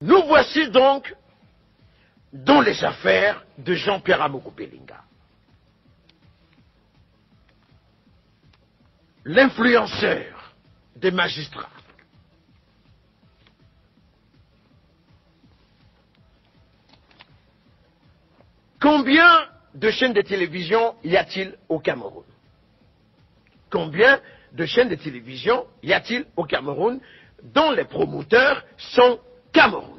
Nous voici donc dans les affaires de Jean-Pierre Amogo Belinga. L'influenceur des magistrats. Combien de chaînes de télévision y a-t-il au Cameroun? Combien de chaînes de télévision y a-t-il au Cameroun dont les promoteurs sont camerounais?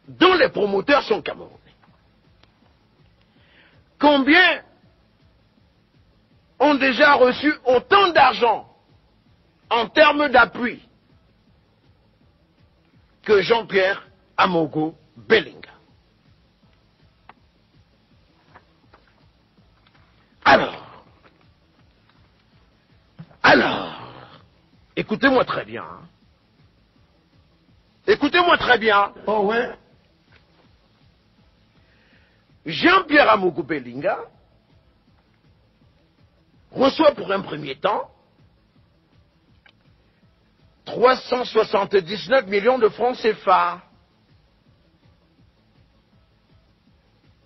Dont les promoteurs sont camerounais. Combien ont déjà reçu autant d'argent en termes d'appui que Jean-Pierre Amogo Belinga? Alors, écoutez-moi très bien. Écoutez-moi très bien. Oh ouais. Jean-Pierre Amogo Belinga reçoit pour un premier temps 379 millions de francs CFA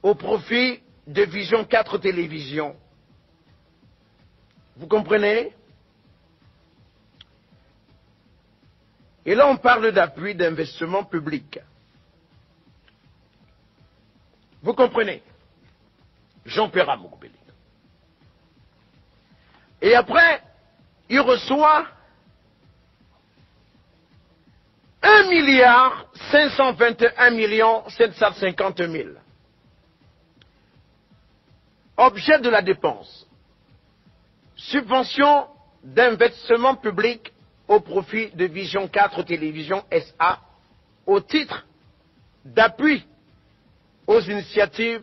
au profit de Vision 4 Télévision. Vous comprenez? Et là, on parle d'appui d'investissement public. Vous comprenez? Jean-Pierre Amogo Belinga. Et après, il reçoit 1,521,750,000. Objet de la dépense. Subvention d'investissement public au profit de Vision 4 Télévision SA au titre d'appui aux initiatives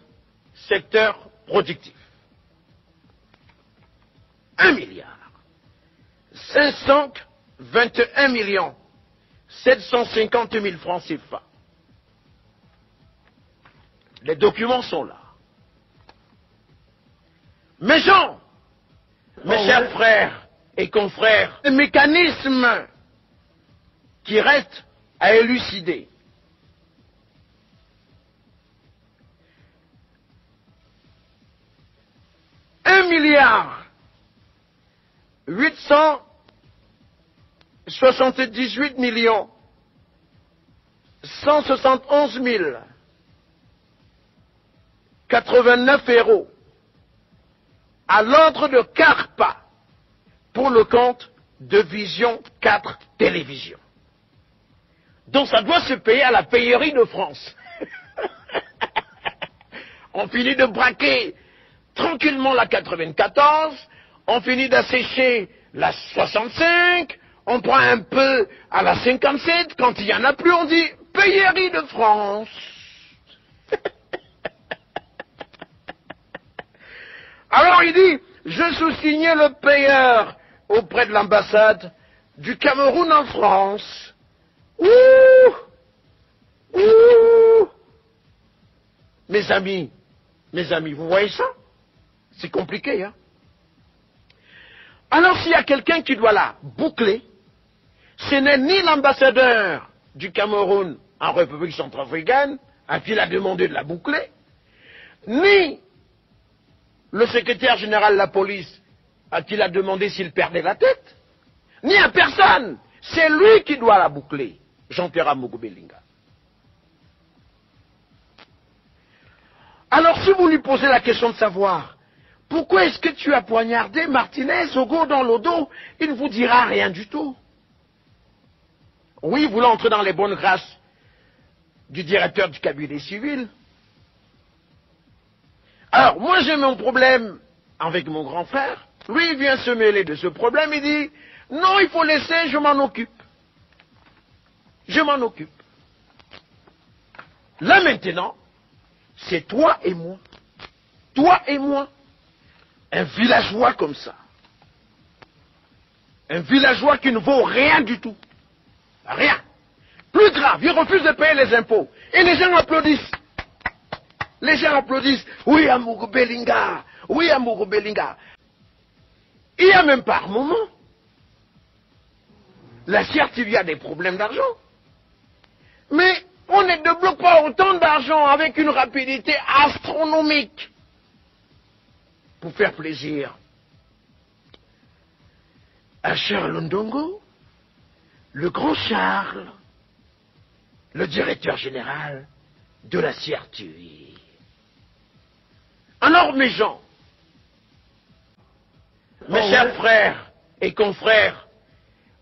secteur productif. 1,521,750,000 francs CFA. Les documents sont là. Mes gens, mes chers frères et confrères, le mécanisme qui reste à élucider. €1,878,171,089 à l'ordre de CARPA pour le compte de Vision 4 Télévision. Donc ça doit se payer à la payerie de France. On finit de braquer tranquillement la 94, on finit d'assécher la 65, on prend un peu à la 57, quand il n'y en a plus, on dit payerie de France. Alors il dit, je sous-signais le payeur auprès de l'ambassade du Cameroun en France. Ouh! Ouh! Mes amis, vous voyez ça? C'est compliqué, hein? Alors s'il y a quelqu'un qui doit la boucler, ce n'est ni l'ambassadeur du Cameroun en République centrafricaine, à qui il a demandé de la boucler, ni le secrétaire général de la police, à qui il a demandé s'il perdait la tête, ni à personne. C'est lui qui doit la boucler, Jean-Pierre Amogo Belinga. Alors si vous lui posez la question de savoir, pourquoi est-ce que tu as poignardé Martinez au go dans le dos, il ne vous dira rien du tout. Oui, vous l'entrez dans les bonnes grâces du directeur du cabinet civil. Alors, moi j'ai mon problème avec mon grand frère. Lui, il vient se mêler de ce problème, il dit, non, il faut laisser, je m'en occupe. Je m'en occupe. Là maintenant, c'est toi et moi. Toi et moi. Un villageois comme ça. Un villageois qui ne vaut rien du tout. Rien. Plus grave, il refuse de payer les impôts. Et les gens applaudissent. Les gens applaudissent. Oui, Amogo Belinga. Oui, Amogo Belinga. Il y a même par moment. Là, certes, il y a des problèmes d'argent. ne débloque pas autant d'argent avec une rapidité astronomique pour faire plaisir à Charles Ndongo, le grand Charles, le directeur général de la CRTI. Alors mes gens, mes chers frères et confrères,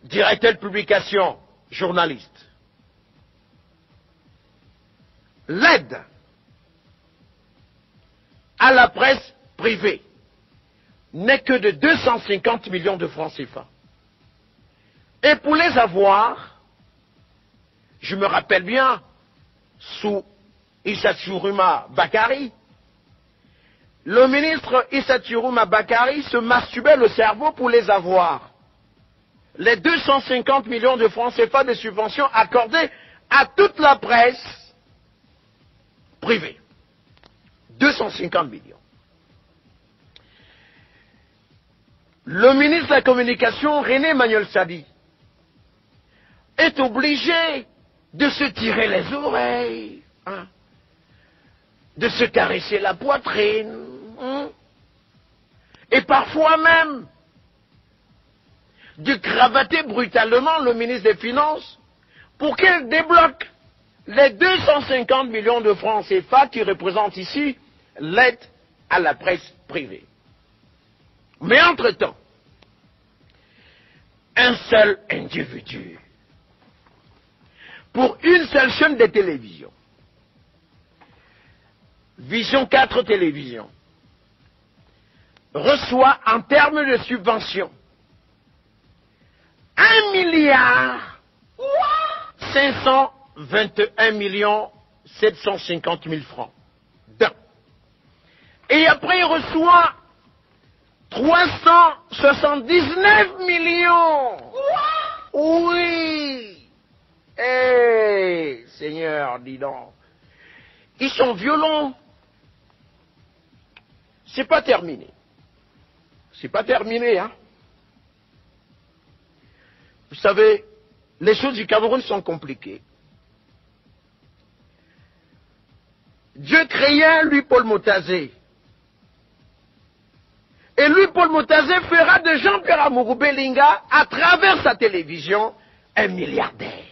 directeurs de publication, journalistes, l'aide à la presse privée n'est que de 250 millions de francs CFA. Et pour les avoir, je me rappelle bien, sous Issa Chourouma Bakari, le ministre Issa Chourouma Bakari se masturbait le cerveau pour les avoir. Les 250 millions de francs CFA de subventions accordées à toute la presse privée. 250 millions. Le ministre de la Communication, René Manuel Sadi, est obligé de se tirer les oreilles, hein, de se caresser la poitrine, hein, et parfois même de cravater brutalement le ministre des Finances pour qu'il débloque les 250 millions de francs CFA qui représentent ici l'aide à la presse privée. Mais entre-temps, un seul individu, pour une seule chaîne de télévision, Vision 4 Télévision, reçoit en termes de subvention 1 milliard 521 millions 750 000 francs d'un. Et après il reçoit 379 millions. Oui. Eh, Seigneur, dis donc. Ils sont violents. C'est pas terminé. C'est pas terminé, hein. Vous savez, les choses du Cameroun sont compliquées. Dieu créa lui Paul Motazé. Et lui, Paul Motazé, fera de Jean-Pierre Amourou Belinga, à travers sa télévision, un milliardaire.